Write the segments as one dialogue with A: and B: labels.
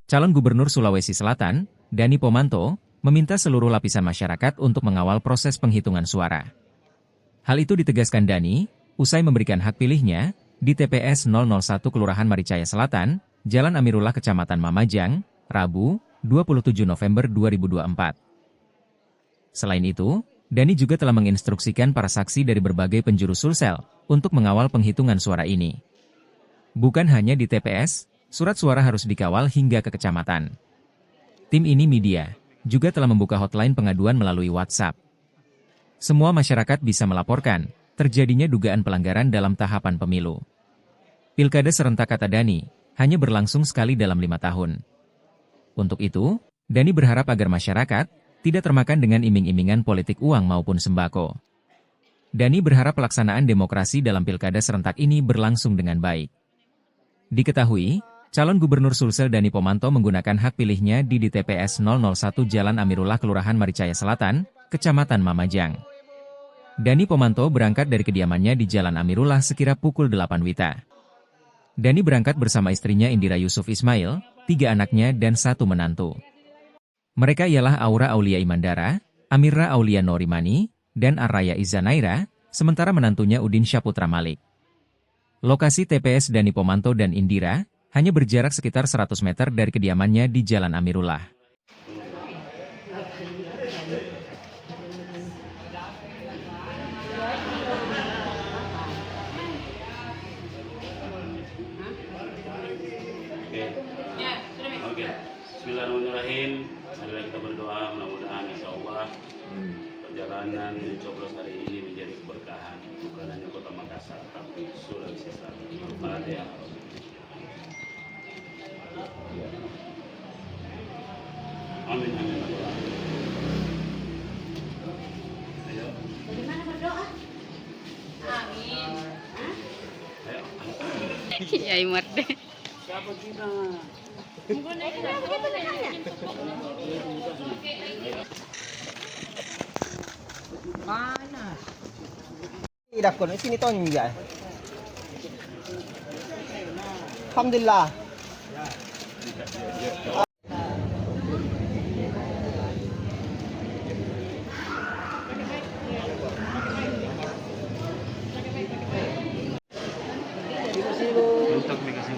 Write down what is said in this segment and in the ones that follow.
A: Calon Gubernur Sulawesi Selatan, Dani Pomanto, meminta seluruh lapisan masyarakat untuk mengawal proses penghitungan suara. Hal itu ditegaskan Dani, usai memberikan hak pilihnya, di TPS 001 Kelurahan Maricaya Selatan, Jalan Amirullah Kecamatan Mamajang, Rabu, 27 November 2024. Selain itu, Dani juga telah menginstruksikan para saksi dari berbagai penjuru Sulsel untuk mengawal penghitungan suara ini. Bukan hanya di TPS, surat suara harus dikawal hingga ke kecamatan. Tim ini media juga telah membuka hotline pengaduan melalui WhatsApp. Semua masyarakat bisa melaporkan terjadinya dugaan pelanggaran dalam tahapan pemilu. Pilkada serentak, kata Dani, hanya berlangsung sekali dalam 5 tahun. Untuk itu, Dani berharap agar masyarakat tidak termakan dengan iming-imingan politik uang maupun sembako. Dani berharap pelaksanaan demokrasi dalam pilkada serentak ini berlangsung dengan baik. Diketahui, calon Gubernur Sulsel Dani Pomanto menggunakan hak pilihnya di TPS 001 Jalan Amirullah Kelurahan Maricaya Selatan, Kecamatan Mamajang. Dani Pomanto berangkat dari kediamannya di Jalan Amirullah sekira pukul 8 WITA. Dani berangkat bersama istrinya Indira Yusuf Ismail, 3 anaknya dan 1 menantu. Mereka ialah Aura Aulia Imandara, Amira Aulia Norimani, dan Araya Izanaira, sementara menantunya Udin Syaputra Malik. Lokasi TPS Dani Pomanto dan Indira hanya berjarak sekitar 100 meter dari kediamannya di Jalan Amirullah.
B: Oke. Bismillahirrahmanirrahim. Marilah kita berdoa, mudah-mudahan insya Allah perjalanan mencoblos hari ini menjadi keberkahan, bukan hanya Kota Makassar, tapi Sulawesi Selatan. Al-Fatihah. Amin, amin. Ayo.
C: Bagaimana berdoa? Amin.
B: Ayo.
D: Ya Imar deh.
B: Siapa kita?
E: Panas. Tidak kon sini tonja. Alhamdulillah.
B: Untuk dikasih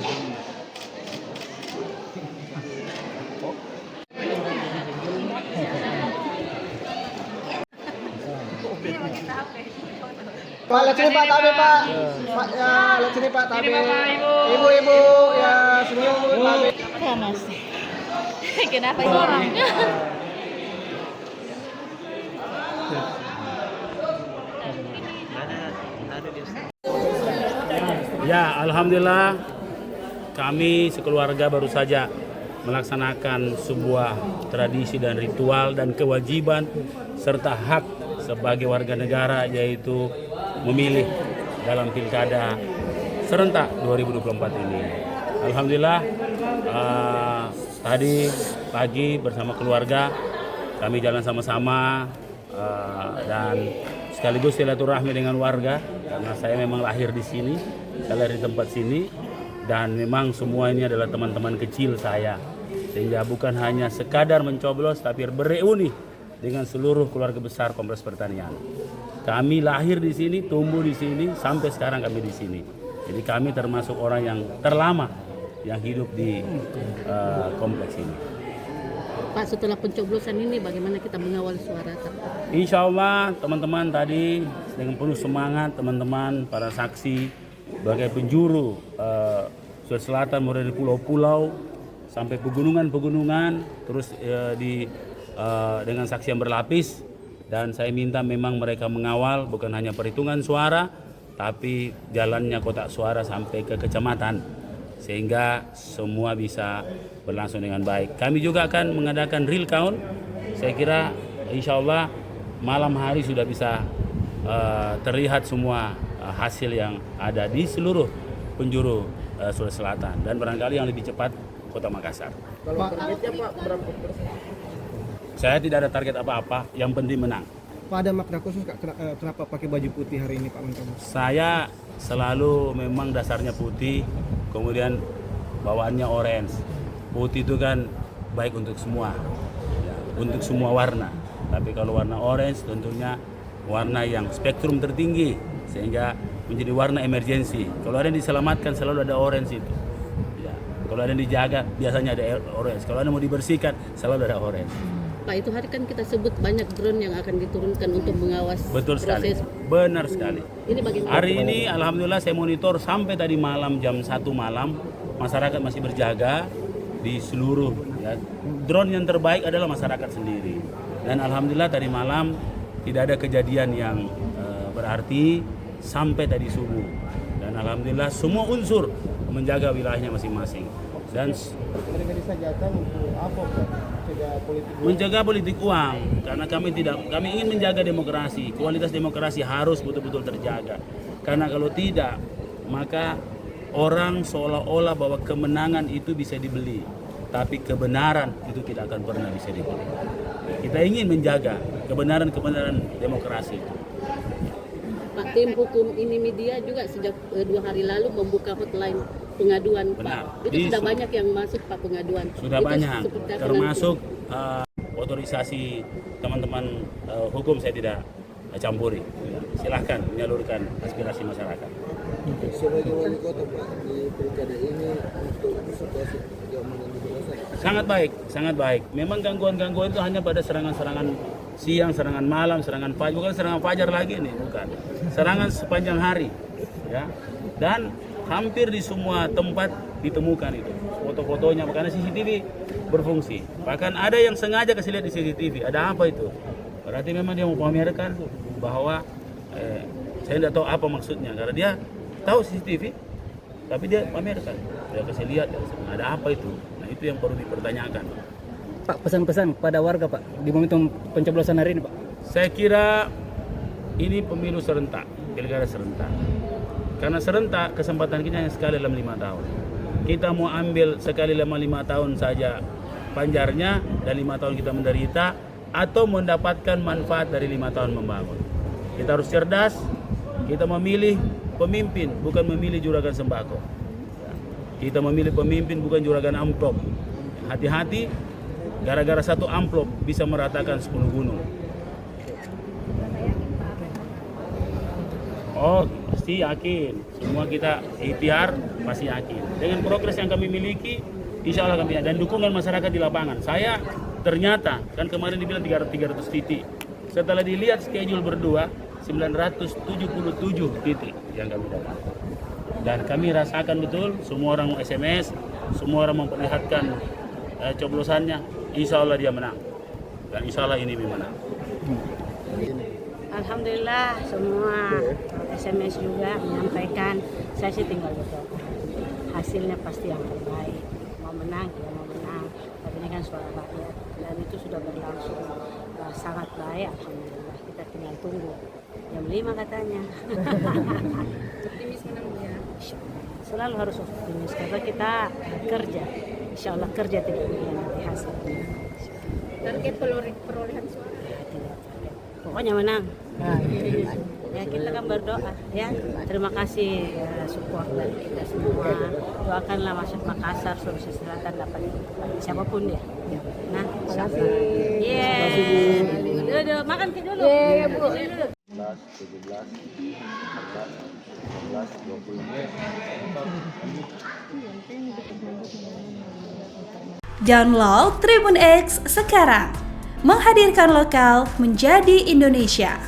E: Pak, lihat sini Pak, tabe Pak. Pak, ya, lihat sini Pak, tabe. Ibu-ibu, ya, senyum tabe.
C: Panas. Kenapa ini orang?
B: Ya, alhamdulillah kami sekeluarga baru saja melaksanakan sebuah tradisi dan ritual dan kewajiban serta hak sebagai warga negara, yaitu memilih dalam pilkada serentak 2024 ini. Alhamdulillah tadi pagi bersama keluarga kami jalan sama-sama dan sekaligus silaturahmi dengan warga, karena saya memang lahir di sini, saya lahir di tempat sini, dan memang semua ini adalah teman-teman kecil saya, sehingga bukan hanya sekadar mencoblos tapi bereuni dengan seluruh keluarga besar Kompleks Pertanian. Kami lahir di sini, tumbuh di sini, sampai sekarang kami di sini. Jadi kami termasuk orang yang terlama yang hidup di kompleks ini.
D: Pak, setelah pencoblosan ini bagaimana kita mengawal suara?
B: Insya Allah teman-teman tadi dengan penuh semangat, teman-teman para saksi sebagai penjuru Sulawesi Selatan, mulai dari pulau-pulau sampai pegunungan-pegunungan, terus dengan saksi yang berlapis, dan saya minta memang mereka mengawal bukan hanya perhitungan suara tapi jalannya kotak suara sampai ke kecamatan, sehingga semua bisa berlangsung dengan baik. Kami juga akan mengadakan real count. Saya kira insya Allah malam hari sudah bisa terlihat semua hasil yang ada di seluruh penjuru Sulawesi Selatan, dan barangkali yang lebih cepat Kota Makassar.
E: Kalau targetnya Pak berapa persen?
B: Saya tidak ada target apa-apa, yang penting menang.
E: Pak, ada makna khusus kenapa pakai baju putih hari ini Pak Menteri?
B: Saya selalu memang dasarnya putih, kemudian bawaannya orange. putih itu kan baik untuk semua, ya, untuk semua warna. Tapi kalau warna orange tentunya warna yang spektrum tertinggi, sehingga menjadi warna emergensi. Kalau ada yang diselamatkan selalu ada orange itu. Ya. Kalau ada yang dijaga biasanya ada orange. Kalau ada yang mau dibersihkan selalu ada orange.
D: Pak, itu hari kan kita sebut banyak drone yang akan diturunkan untuk mengawas
B: Betul sekali,
D: proses.
B: benar sekali.
D: Ini bagaimana?
B: Hari ini alhamdulillah saya monitor sampai tadi malam jam 1 malam masyarakat masih berjaga di seluruh, ya. Drone yang terbaik adalah masyarakat sendiri. Dan alhamdulillah tadi malam tidak ada kejadian yang berarti sampai tadi subuh. Dan alhamdulillah semua unsur menjaga wilayahnya masing-masing. Dan menjaga politik uang, karena kami ingin menjaga demokrasi. Kualitas demokrasi harus betul-betul terjaga. Karena kalau tidak, maka orang seolah-olah bahwa kemenangan itu bisa dibeli, tapi kebenaran itu tidak akan pernah bisa dibeli. Kita ingin menjaga kebenaran demokrasi itu.
D: Pak, tim hukum ini media juga sejak 2 hari lalu membuka hotline pengaduan.
B: Benar.
D: Pak. Itu sudah banyak yang masuk Pak pengaduan.
B: Sudah
D: Itu
B: banyak,
D: seperti apa
B: termasuk otorisasi teman-teman hukum saya tidak campuri. Silahkan menyalurkan aspirasi masyarakat.
E: Sebagai wali kota Pak di pilkada ini untuk situasi keamanan di Belasan.
B: Sangat baik. Memang gangguan-gangguan itu hanya pada serangan-serangan siang, serangan malam, serangan fajar, bukan serangan fajar lagi nih, bukan. Serangan sepanjang hari, ya. Dan hampir di semua tempat ditemukan itu foto-fotonya, karena CCTV berfungsi. Bahkan ada yang sengaja kasih lihat di CCTV. Ada apa itu? Berarti memang dia mau pamerkan bahwa saya tidak tahu apa maksudnya, karena dia tahu CCTV, tapi dia pamerkan. Dia kasih lihat, ada apa itu? Nah itu yang perlu dipertanyakan.
F: Pak, pesan-pesan kepada warga Pak di momentum pencoblosan hari ini Pak.
B: Saya kira ini pemilu serentak, pilkada serentak. Karena serentak kesempatan kita hanya sekali dalam 5 tahun. Kita mau ambil sekali dalam 5 tahun saja panjarnya, dan 5 tahun kita menderita, atau mendapatkan manfaat dari 5 tahun membangun. Kita harus cerdas, kita memilih pemimpin, bukan memilih juragan sembako. Kita memilih pemimpin, bukan juragan amplop. Hati-hati, gara-gara 1 amplop bisa meratakan 10 gunung. Oh, pasti yakin. Semua kita ikhtiar, pasti yakin. Dengan progres yang kami miliki, insya Allah kami, dan dukungan masyarakat di lapangan. Saya ternyata, kan kemarin dibilang 300 titik. Setelah dilihat schedule berdua, 977 titik yang kami dapat. Dan kami rasakan betul, semua orang SMS, semua orang memperlihatkan coblosannya, insya Allah dia menang. Dan insya Allah ini menang.
G: Alhamdulillah semua SMS juga menyampaikan, saya sih tinggal berdoa. Hasilnya pasti yang terbaik. Mau menang, ya mau menang. Tapi ini kan suara rakyat dan itu sudah berlangsung sangat baik. Alhamdulillah, kita tinggal tunggu. Jam 5 katanya.
D: Optimis menang ya.
G: Selalu harus optimis karena kita kerja. Insya Allah kerja tidak mengkhianati hasilnya.
D: Target perolehan suara.
G: Pokoknya menang. Ya kita kan berdoa ya. Terima kasih support dari kita semua. Doakanlah Masyarakat Makassar, Sulawesi Selatan dapat siapapun ya. Nah, terima kasih. Dulu makan dulu. Iya, Bu.
E: 17, 18, 19, 20.
H: Download Tribun X sekarang, menghadirkan lokal menjadi Indonesia.